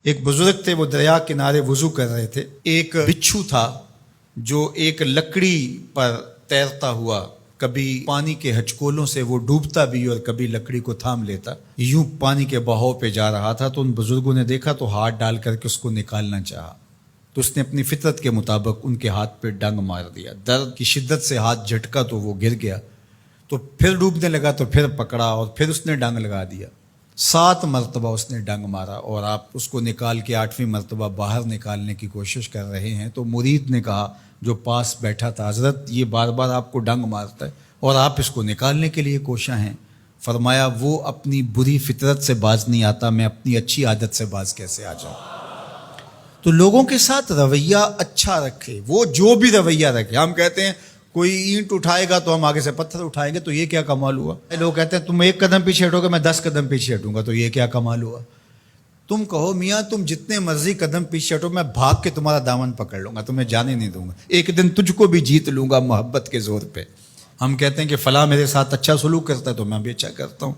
ایک بزرگ تھے، وہ دریا کنارے وضو کر رہے تھے. ایک بچھو تھا جو ایک لکڑی پر تیرتا ہوا، کبھی پانی کے ہچکولوں سے وہ ڈوبتا بھی اور کبھی لکڑی کو تھام لیتا، یوں پانی کے بہاؤ پہ جا رہا تھا. تو ان بزرگوں نے دیکھا تو ہاتھ ڈال کر کے اس کو نکالنا چاہا، تو اس نے اپنی فطرت کے مطابق ان کے ہاتھ پہ ڈنگ مار دیا. درد کی شدت سے ہاتھ جھٹکا تو وہ گر گیا. تو پھر ڈوبنے لگا تو پھر پکڑا اور پھر اس نے ڈنگ لگا دیا. 7 مرتبہ اس نے ڈنگ مارا اور آپ اس کو نکال کے 8ویں مرتبہ باہر نکالنے کی کوشش کر رہے ہیں. تو مرید نے کہا جو پاس بیٹھا تھا، حضرت یہ بار بار آپ کو ڈنگ مارتا ہے اور آپ اس کو نکالنے کے لیے کوشاں ہیں. فرمایا وہ اپنی بری فطرت سے باز نہیں آتا، میں اپنی اچھی عادت سے باز کیسے آ جاؤں. تو لوگوں کے ساتھ رویہ اچھا رکھے، وہ جو بھی رویہ رکھے. ہم کہتے ہیں کوئی اینٹ اٹھائے گا تو ہم آگے سے پتھر اٹھائیں گے، تو یہ کیا کمال ہوا. لوگ کہتے ہیں تم 1 قدم پیچھے ہٹو گے میں 10 قدم پیچھے ہٹوں گا، تو یہ کیا کمال ہوا. تم کہو میاں تم جتنے مرضی قدم پیچھے ہٹو، میں بھاگ کے تمہارا دامن پکڑ لوں گا، تمہیں جانے نہیں دوں گا، ایک دن تجھ کو بھی جیت لوں گا محبت کے زور پہ. ہم کہتے ہیں کہ فلاں میرے ساتھ اچھا سلوک کرتا ہے تو میں بھی اچھا کرتا ہوں،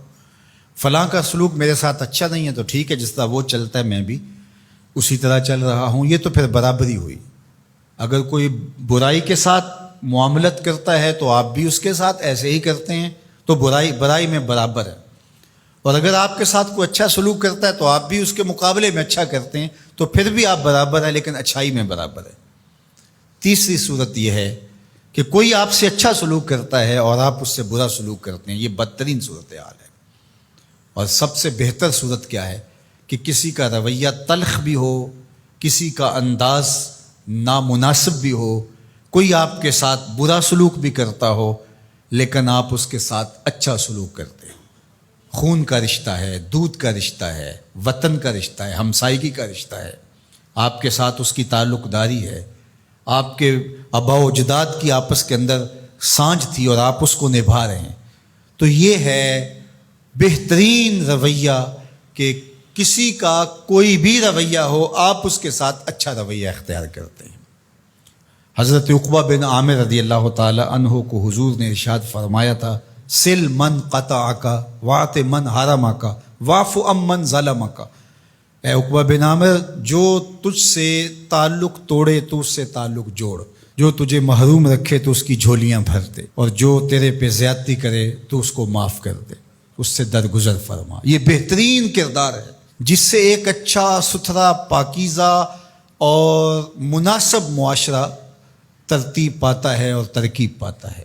فلاں کا سلوک میرے ساتھ اچھا نہیں ہے تو ٹھیک ہے، جس طرح وہ چلتا ہے میں بھی اسی طرح چل رہا ہوں. یہ تو پھر برابری ہوئی. اگر کوئی برائی کے ساتھ معاملت کرتا ہے تو آپ بھی اس کے ساتھ ایسے ہی کرتے ہیں، تو برائی میں برابر ہے. اور اگر آپ کے ساتھ کوئی اچھا سلوک کرتا ہے تو آپ بھی اس کے مقابلے میں اچھا کرتے ہیں، تو پھر بھی آپ برابر ہیں، لیکن اچھائی میں برابر ہے. تیسری صورت یہ ہے کہ کوئی آپ سے اچھا سلوک کرتا ہے اور آپ اس سے برا سلوک کرتے ہیں، یہ بدترین صورتحال ہے. اور سب سے بہتر صورت کیا ہے کہ کسی کا رویہ تلخ بھی ہو، کسی کا انداز نامناسب بھی ہو، کوئی آپ کے ساتھ برا سلوک بھی کرتا ہو لیکن آپ اس کے ساتھ اچھا سلوک کرتے ہیں. خون کا رشتہ ہے، دودھ کا رشتہ ہے، وطن کا رشتہ ہے، ہمسائیگی کا رشتہ ہے، آپ کے ساتھ اس کی تعلق داری ہے، آپ کے آبا و اجداد کی آپس کے اندر سانجھ تھی اور آپ اس کو نبھا رہے ہیں. تو یہ ہے بہترین رویہ کہ کسی کا کوئی بھی رویہ ہو آپ اس کے ساتھ اچھا رویہ اختیار کرتے ہیں. حضرت عقبہ بن عامر رضی اللہ تعالی عنہ کو حضور نے ارشاد فرمایا تھا، سل من قطعک واعط من حرمک واعف عن من ظلمک. اے عقبہ بن عامر، جو تجھ سے تعلق توڑے تو اس سے تعلق جوڑ، جو تجھے محروم رکھے تو اس کی جھولیاں بھر دے، اور جو تیرے پہ زیادتی کرے تو اس کو معاف کر دے، اس سے درگزر فرما. یہ بہترین کردار ہے جس سے ایک اچھا ستھرا پاکیزہ اور مناسب معاشرہ ترتیب پاتا ہے اور ترکیب پاتا ہے.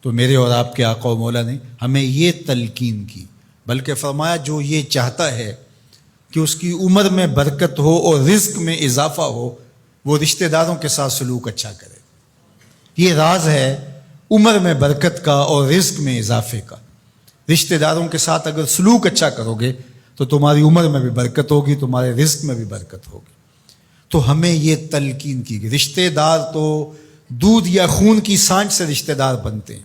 تو میرے اور آپ کے آقا و مولا نے ہمیں یہ تلقین کی، بلکہ فرمایا جو یہ چاہتا ہے کہ اس کی عمر میں برکت ہو اور رزق میں اضافہ ہو، وہ رشتہ داروں کے ساتھ سلوک اچھا کرے. یہ راز ہے عمر میں برکت کا اور رزق میں اضافے کا. رشتہ داروں کے ساتھ اگر سلوک اچھا کرو گے تو تمہاری عمر میں بھی برکت ہوگی، تمہارے رزق میں بھی برکت ہوگی. تو ہمیں یہ تلقین کی گئی. رشتہ دار تو دودھ یا خون کی سانجھ سے رشتہ دار بنتے ہیں،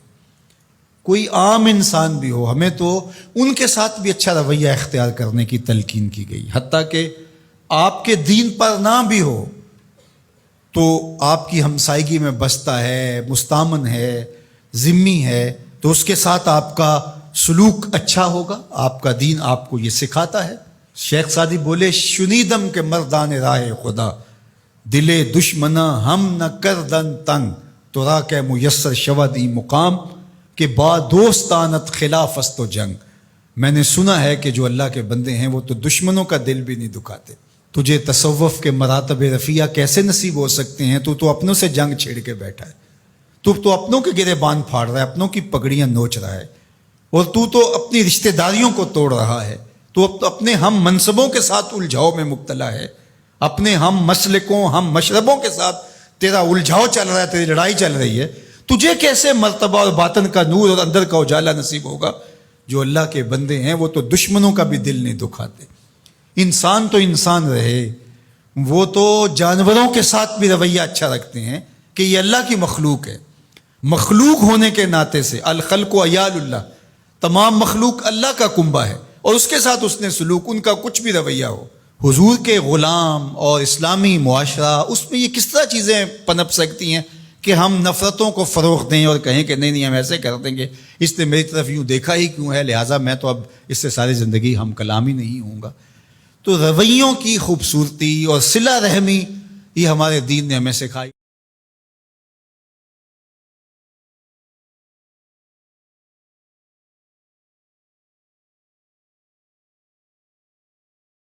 کوئی عام انسان بھی ہو، ہمیں تو ان کے ساتھ بھی اچھا رویہ اختیار کرنے کی تلقین کی گئی. حتیٰ کہ آپ کے دین پر نہ بھی ہو تو آپ کی ہمسائیگی میں بستا ہے، مستامن ہے، ذمی ہے، تو اس کے ساتھ آپ کا سلوک اچھا ہوگا. آپ کا دین آپ کو یہ سکھاتا ہے. شیخ سعدی بولے، شنیدم کے مردان راہ خدا، دلے دشمنا ہم نہ کردن تنگ، تو را کے میسر شود ای مقام کہ با دوستانت خلاف است و جنگ. میں نے سنا ہے کہ جو اللہ کے بندے ہیں وہ تو دشمنوں کا دل بھی نہیں دکھاتے. تجھے تصوف کے مراتب رفیع کیسے نصیب ہو سکتے ہیں؟ تو اپنوں سے جنگ چھیڑ کے بیٹھا ہے، تو اپنوں کے گریبان پھاڑ رہا ہے، اپنوں کی پگڑیاں نوچ رہا ہے، اور تو اپنی رشتہ داریوں کو توڑ رہا ہے. تو اپنے ہم منصبوں کے ساتھ الجھاؤ میں مبتلا ہے، اپنے ہم مسلکوں ہم مشربوں کے ساتھ تیرا الجھاؤ چل رہا ہے، تیری لڑائی چل رہی ہے. تجھے کیسے مرتبہ اور باطن کا نور اور اندر کا اجالا نصیب ہوگا؟ جو اللہ کے بندے ہیں وہ تو دشمنوں کا بھی دل نہیں دکھاتے. انسان تو انسان رہے، وہ تو جانوروں کے ساتھ بھی رویہ اچھا رکھتے ہیں کہ یہ اللہ کی مخلوق ہے. مخلوق ہونے کے ناطے سے الخلق و عیال اللہ، تمام مخلوق اللہ کا کنبہ ہے، اور اس کے ساتھ اس نے سلوک، ان کا کچھ بھی رویہ ہو. حضور کے غلام اور اسلامی معاشرہ، اس میں یہ کس طرح چیزیں پنپ سکتی ہیں کہ ہم نفرتوں کو فروغ دیں اور کہیں کہ نہیں ہم ایسے کر دیں گے، اس نے میری طرف یوں دیکھا ہی کیوں ہے، لہٰذا میں تو اب اس سے ساری زندگی ہم کلام ہی نہیں ہوں گا. تو رویوں کی خوبصورتی اور صلہ رحمی یہ ہمارے دین نے ہمیں سکھائی.